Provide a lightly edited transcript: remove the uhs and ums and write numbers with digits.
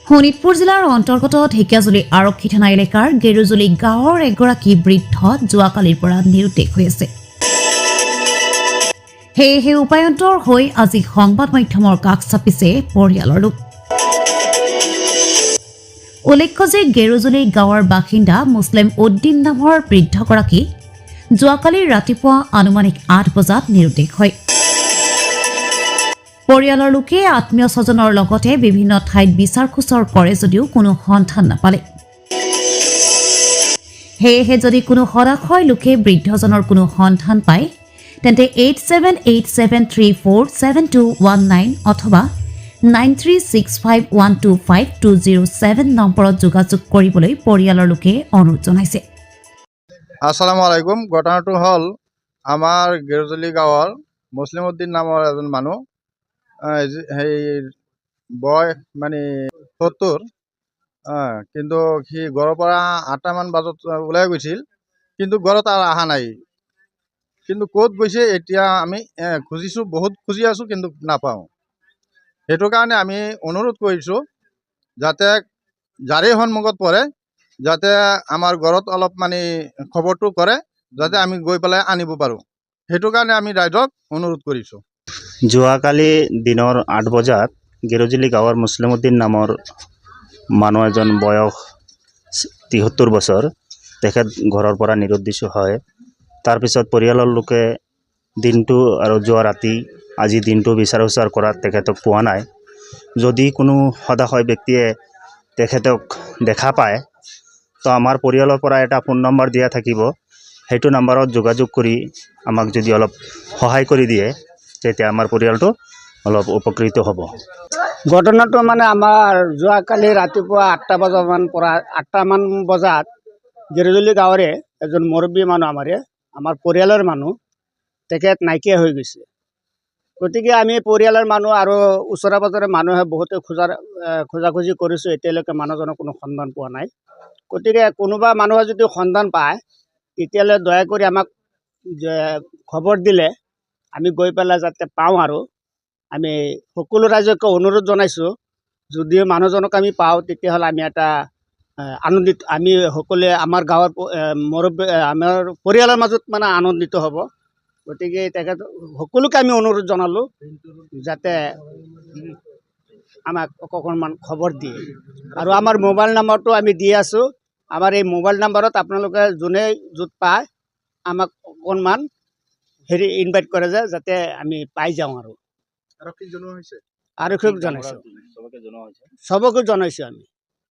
শোণিতপুৰ জিলাৰ অন্তৰ্গত ঢেকিয়াজুলি আৰক্ষী থানা এলেকাৰ গেৰুজুলি গাঁৱৰ এগৰাকী বৃদ্ধ যোৱাকালিৰ পৰা নিৰুদ্দেশ হৈ আছে। সেয়েহে উপায়ন্তৰ হৈ আজি সংবাদ মাধ্যমৰ কাষ চাপিছে পৰিয়ালৰ লোক। উল্লেখ্য যে গেৰুজুলি গাঁৱৰ বাসিন্দা মুছলিম উদ্দিন নামৰ বৃদ্ধগৰাকী যোৱাকালি ৰাতিপুৱা আনুমানিক 8 বজাত নিৰুদ্দেশ হয়। পৰিয়ালৰ লোকে আত্মীয় স্বজনৰ লগতে বিভিন্ন ঠাইত বিচাৰ খোচৰ কৰে যদিও কোনো সন্ধান নাপালে। সেয়েহে যদি কোনো হতাশয় লোকে বৃদ্ধজনৰ কোনো সন্ধান পায় তেন্তে 8787347219 অথবা 9365125207 নম্বৰত যোগাযোগ কৰিবলৈ পৰিয়ালৰ লোকে অনুৰোধ জনাইছে। আসসালামু আলাইকুম। ঘটনাটো হ'ল আমাৰ গেৰুজুলি গাঁৱৰ মুছলিম উদ্দিন নামৰ এজন মানুহ সেই বয়স মানে 70, কিন্তু সি ঘৰৰ পৰা 8টামান বজাত ওলাই গৈছিল, কিন্তু ঘৰত আৰু অহা নাই। কিন্তু ক'ত গৈছে এতিয়া আমি খুজিছোঁ, বহুত খুজি আছোঁ, কিন্তু নাপাওঁ। সেইটো কাৰণে আমি অনুৰোধ কৰিছোঁ যাতে যাৰেই সন্মুখত পৰে যাতে আমাৰ ঘৰত অলপ মানে খবৰটো কৰে, যাতে আমি গৈ পেলাই আনিব পাৰোঁ। সেইটো কাৰণে আমি ৰাইজক অনুৰোধ কৰিছোঁ। যোৱাকালি দিনৰ 8 বজাত গেৰুজুলি গাঁৱৰ মুছলিম উদ্দিন নামৰ মানুহ এজন বয়স 73 বছৰ, তেখেত ঘৰৰ পৰা নিৰুদ্দেশ হয়। তাৰপিছত পৰিয়ালৰ লোকে দিনটো আৰু যোৱা ৰাতি আজি দিনটো বিচাৰ উচাৰ কৰাত তেখেতক পোৱা নাই। যদি কোনো হতাশয় ব্যক্তিয়ে তেখেতক দেখা পায় তো আমাৰ পৰিয়ালৰ পৰা এটা ফোন নম্বৰ দিয়া থাকিব, সেইটো নম্বৰত যোগাযোগ কৰি আমাক যদি অলপ সহায় কৰি দিয়ে তেতিয়া আমাৰ পৰিয়ালটো অলপ উপকৃত হ'ব। ঘটনাটো মানে আমাৰ যোৱাকালি ৰাতিপুৱা 8টামান বজাত গেৰুজুলি গাঁৱৰে এজন মুৰব্বী মানুহ আমাৰ পৰিয়ালৰ মানুহ তেখেত নাইকিয়া হৈ গৈছে। গতিকে আমি পৰিয়ালৰ মানুহ আৰু ওচৰে পাজৰে মানুহে বহুতে খোজাখুজি কৰিছোঁ, এতিয়ালৈকে মানুহজনৰ কোনো সন্ধান পোৱা নাই। গতিকে কোনোবা মানুহে যদি সন্ধান পায় তেতিয়াহ'লে দয়া কৰি আমাক খবৰ দিলে আমি গৈ পেলাই যাতে পাওঁ। আৰু আমি সকলো ৰাইজকে অনুৰোধ জনাইছোঁ, যদিও মানুহজনক আমি পাওঁ তেতিয়াহ'লে আমি এটা আনন্দিত, আমি সকলোৱে আমাৰ গাঁৱৰ মুৰব্বী আমাৰ পৰিয়ালৰ মাজত মানে আনন্দিত হ'ব। গতিকে তেখেত সকলোকে আমি অনুৰোধ জনালোঁ যাতে আমাক অকণমান খবৰ দিয়ে। আৰু আমাৰ মোবাইল নম্বৰটো আমি দি আছোঁ। আমাৰ এই মোবাইল নম্বৰত আপোনালোকে যোনে য'ত পায় আমাক অকণমান ইনভাইট কৰে যাতে আমি পাই যাওঁ। আৰু আৰক্ষীক জনাইছোঁ, চবকে জনাইছোঁ আমি।